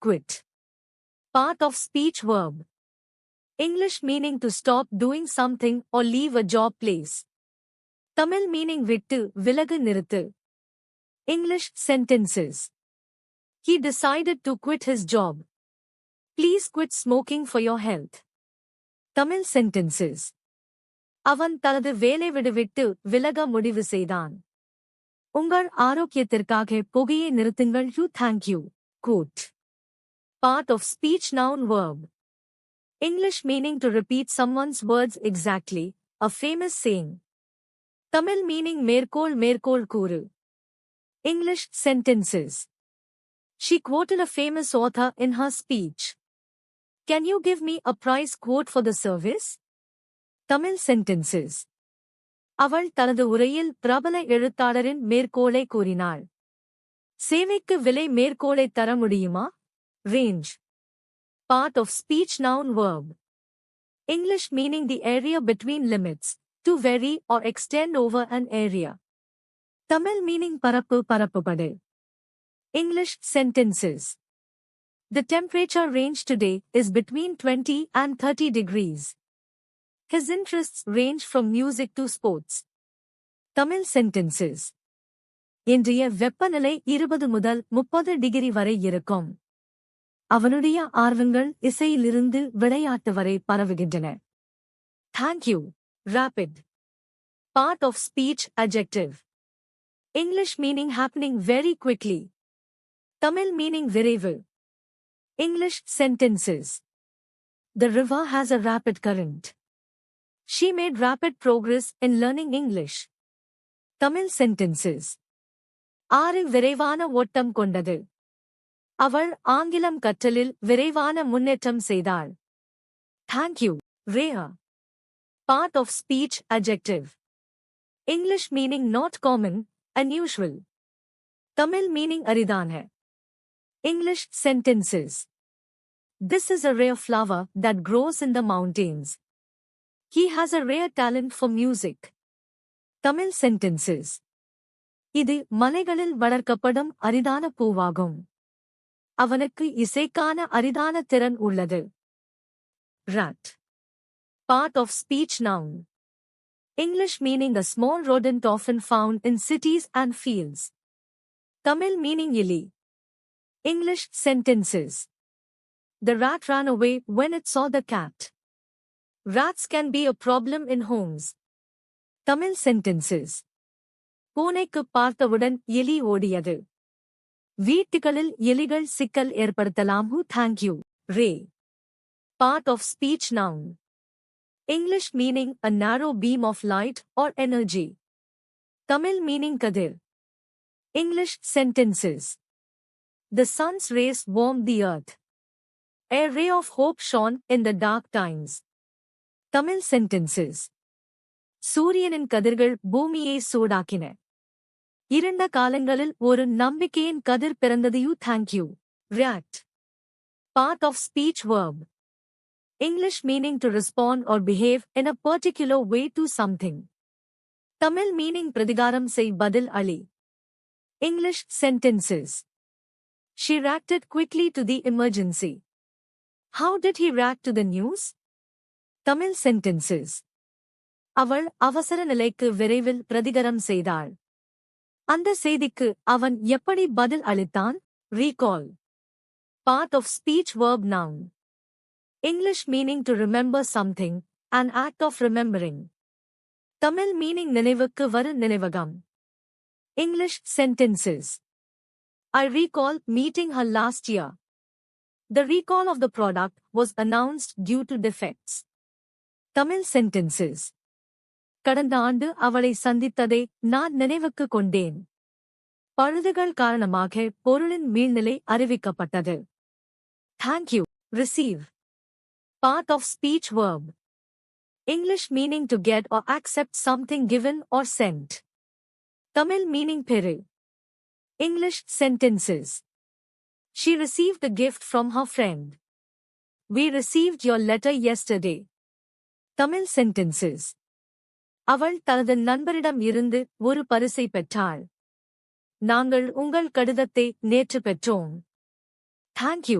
quit. Part of speech verb. English meaning to stop doing something or leave a job place. Tamil meaning vittu vilagu niruthu. English sentences. He decided to quit his job. Please quit smoking for your health. Tamil sentences. Avan தனது வேலை விடுவிட்டு விலக முடிவு செய்தான். உங்கள் ஆரோக்கியத்திற்காக புகையை நிறுத்துங்கள். Thank you. Quote. Part of speech noun verb. English meaning to repeat someone's words exactly, a famous saying. Tamil meaning மேற்கோள் கூறு. English sentences. She quoted a famous author in her speech. Can you give me a price quote for the service? Tamil sentences. அவள் தனது உரையில் பிரபல எழுத்தாளரின் மேற்கோளை கூறினாள். சேவைக்கு விலை மேற்கோளை தர முடியுமா? Range. Part of speech noun verb. English meaning the area between limits, to vary or extend over an area. Tamil meaning பரப்புபடு. English sentences. The temperature range today is between 20 and 30 degrees. His interests range from music to sports. Tamil sentences. இன்றைய வெப்பநிலை 20 முதல் 30 degree வரை இருக்கும். அவனுடைய ஆர்வங்கள் இசையிலிருந்து விளையாட்டு வரை பரவுகின்றன. Thank you. Rapid. Part of speech adjective. English meaning happening very quickly. Tamil meaning விரைவு. English sentences. The river has a rapid current. She made rapid progress in learning English. Tamil sentences. ஆறு விரைவான ஓட்டம் கொண்டது. அவள் ஆங்கிலம் கற்றலில் விரைவான முன்னேற்றம் செய்தாள். Thank you. Rare. Part of speech adjective. English meaning not common, unusual. Tamil meaning அரிதான. English sentences. This is a rare flower that grows in the mountains. He has a rare talent for music. Tamil sentences. இது மலைகளில் வளர்க்கப்படும் அரிதான பூவாகும். அவனுக்கு இசைக்கான அரிதான திறன் உள்ளது. Rat. Part of speech noun. English meaning a small rodent often found in cities and fields. Tamil meaning ili. English sentences. The rat ran away when it saw the cat. Rats can be a problem in homes. Tamil sentences. பூனைக்கு பார்த்தவுடன் எலி ஓடியது. வீட்டுகளில் எலிகள் சிக்கல் ஏற்படுத்தலாம். Thank you. Ray. Part of speech noun. English meaning a narrow beam of light or energy. Tamil meaning kadir. English sentences. The sun's rays warmed the earth. A ray of hope shone in the dark times. Tamil sentences. சூரியனின் கதிர்கள் பூமியை சூடாக்கின. இருண்ட காலங்களில் ஒரு நம்பிக்கையின் கதிர் பிறந்தது. Thank you. React. Part of speech verb. English meaning to respond or behave in a particular way to something. Tamil meaning Prathikaram செய் பதில் அளி. English sentences. She reacted quickly to the emergency. How did he react to the news? Tamil sentences. அவள் அவசர நிலைக்கு விரைவில் பிரதிகரம் செய்தாள். அந்த செய்திக்கு அவன் எப்படி பதில் அளித்தான்? Recall. Part of speech verb noun. English meaning to remember something, an act of remembering. Tamil meaning நினைவுக்கு வரு நினைவகம். English sentences. I recall meeting her last year. The recall of the product was announced due to defects. Tamil sentences. கடந்த ஆண்டு அவளை சந்தித்ததை நான் நினைவுக்கு கொண்டேன். பழுதுகள் காரணமாக பொருளின் மீள்நிலை அறிவிக்கப்பட்டது. Thank you. Receive. Part of speech verb. English meaning to get or accept something given or sent. Tamil meaning பெறு. English sentences. She received a gift from her friend. We received your letter yesterday. Tamil sentences. அவள் தனது நண்பரிடம் இருந்து ஒரு பரிசை பெற்றாள். நாங்கள் உங்கள் கடிதத்தை நேற்று பெற்றோம். Thank you.